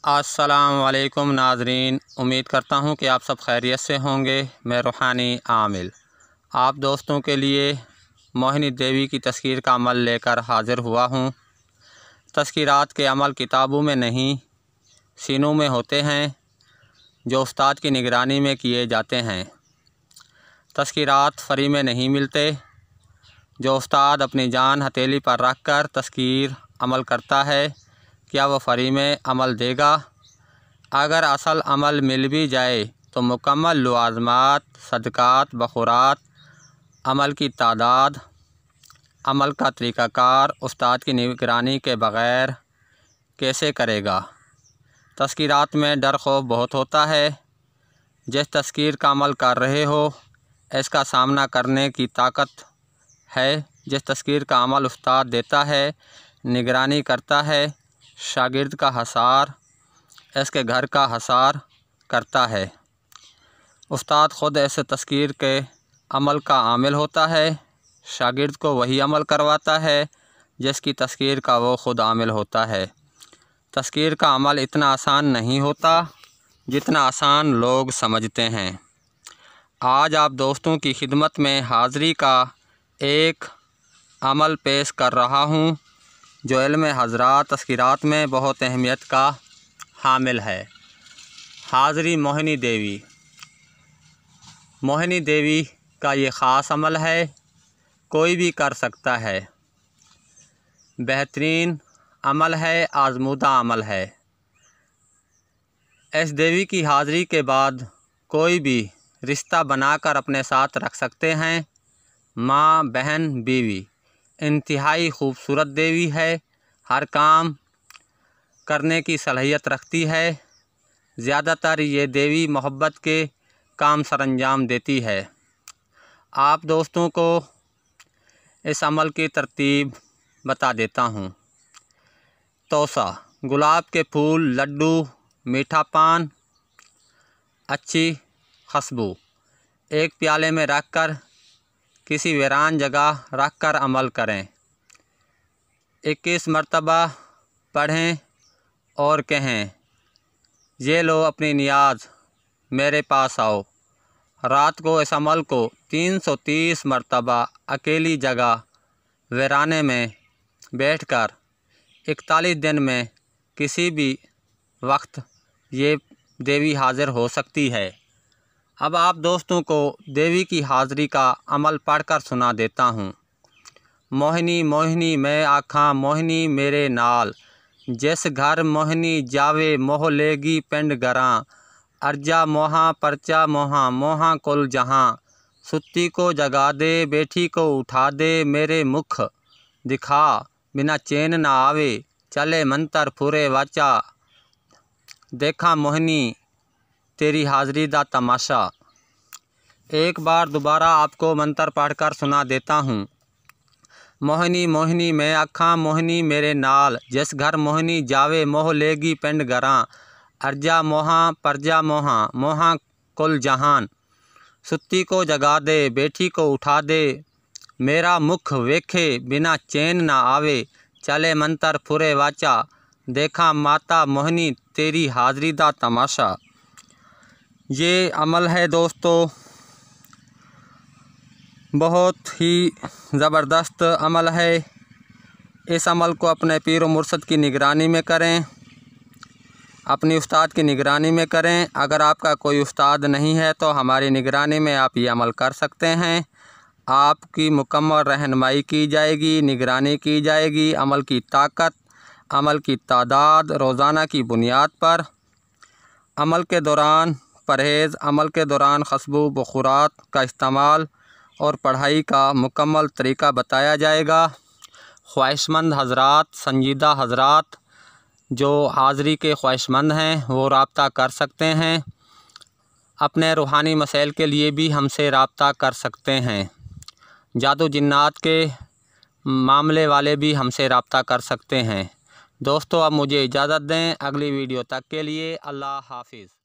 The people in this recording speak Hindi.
अस्सलाम वालेकुम नाज़रीन, उम्मीद करता हूँ कि आप सब खैरियत से होंगे। मैं रूहानी आमिल आप दोस्तों के लिए मोहिनी देवी की तस्कीर का अमल लेकर हाज़िर हुआ हूँ। तस्कीरात के अमल किताबों में नहीं, सीनों में होते हैं, जो उस्ताद की निगरानी में किए जाते हैं। तस्कीरात फ्री में नहीं मिलते, जो उस्ताद अपनी जान हथेली पर रख कर तस्कीर अमल करता है, क्या वह फ्री में अमल देगा? अगर असल अमल मिल भी जाए तो मुकम्मल लवाज़मात, सदक़ात, बख़ुरात, अमल की तादाद, अमल का तरीक़ाकार उस्ताद की निगरानी के बग़ैर कैसे करेगा? तस्कीरात में डर खौफ बहुत होता है। जिस तस्कीर का अमल कर रहे हो, इसका सामना करने की ताकत है। जिस तस्कीर का अमल उस्ताद देता है, निगरानी करता है, शागिर्द का हसार, इसके घर का हसार करता है। उस्ताद ख़ुद ऐसे तस्कीर के अमल का आमिल होता है। शागिर्द को वही अमल करवाता है जिसकी तस्कीर का वो ख़ुद आमिल होता है। तस्कीर का अमल इतना आसान नहीं होता जितना आसान लोग समझते हैं। आज आप दोस्तों की खिदमत में हाज़री का एक अमल पेश कर रहा हूँ, जो इल्म हज़रात तस्कीरात में बहुत अहमियत का हामिल है। हाज़री मोहिनी देवी। मोहिनी देवी का ये ख़ास अमल है, कोई भी कर सकता है। बेहतरीन अमल है, आज़मूदा अमल है। इस देवी की हाज़री के बाद कोई भी रिश्ता बनाकर अपने साथ रख सकते हैं। माँ, बहन, बीवी। इंतहाई खूबसूरत देवी है, हर काम करने की सलाहियत रखती है। ज़्यादातर ये देवी मोहब्बत के काम सरअंजाम देती है। आप दोस्तों को इस अमल की तरतीब बता देता हूँ। तोसा, गुलाब के फूल, लड्डू, मीठा पान, अच्छी खुशबू एक प्याले में रख कर किसी वीरान जगह रख कर अमल करें। 21 मरतबा पढ़ें और कहें, ये लो अपनी नियाज़ मेरे पास आओ। रात को इस अमल को 330 मरतबा अकेली जगह वीराने में बैठकर 41 दिन में किसी भी वक्त ये देवी हाज़िर हो सकती है। अब आप दोस्तों को देवी की हाज़री का अमल पढ़कर सुना देता हूँ। मोहिनी मोहिनी मैं आखां मोहिनी मेरे नाल, जिस घर मोहिनी जावे मोह लेगी पिंड गरां। अर्जा मोहा परचा मोहा मोहा कुल जहाँ, सुत्ती को जगा दे बैठी को उठा दे, मेरे मुख दिखा बिना चैन ना आवे, चले मंतर फुरे वाचा, देखा मोहिनी तेरी हाज़री दा तमाशा। एक बार दोबारा आपको मंतर पढ़कर सुना देता हूँ। मोहिनी मोहिनी मैं आखां मोहिनी मेरे नाल, जिस घर मोहिनी जावे मोह लेगी पिंड गरां। अर्जा मोहा परजा मोहा मोहा कुल जहान, सुत्ती को जगा दे बैठी को उठा दे, मेरा मुख वेखे बिना चैन ना आवे, चले मंतर फुरे वाचा, देखा माता मोहिनी तेरी हाज़री दा तमाशा। ये अमल है दोस्तों, बहुत ही ज़बरदस्त अमल है। इस अमल को अपने पीर व मुर्शद की निगरानी में करें, अपनी उस्ताद की निगरानी में करें। अगर आपका कोई उस्ताद नहीं है तो हमारी निगरानी में आप ये अमल कर सकते हैं। आपकी मुकम्मल रहनुमाई की जाएगी, निगरानी की जाएगी। अमल की ताकत, अमल की तादाद रोज़ाना की बुनियाद पर, अमल के दौरान परहेज़, अमल के दौरान खुशबू बख़ुरात का इस्तेमाल और पढ़ाई का मुकम्मल तरीक़ा बताया जाएगा। ख्वाहिशमंद हज़रात, संजीदा हज़रात जो हाज़री के ख्वाहिशमंद हैं वो रब्ता कर सकते हैं। अपने रूहानी मसाइल के लिए भी हमसे रब्ता कर सकते हैं। जादू जिन्नात के मामले वाले भी हमसे रब्ता कर सकते हैं। दोस्तों अब मुझे इजाज़त दें, अगली वीडियो तक के लिए अल्लाह हाफिज़।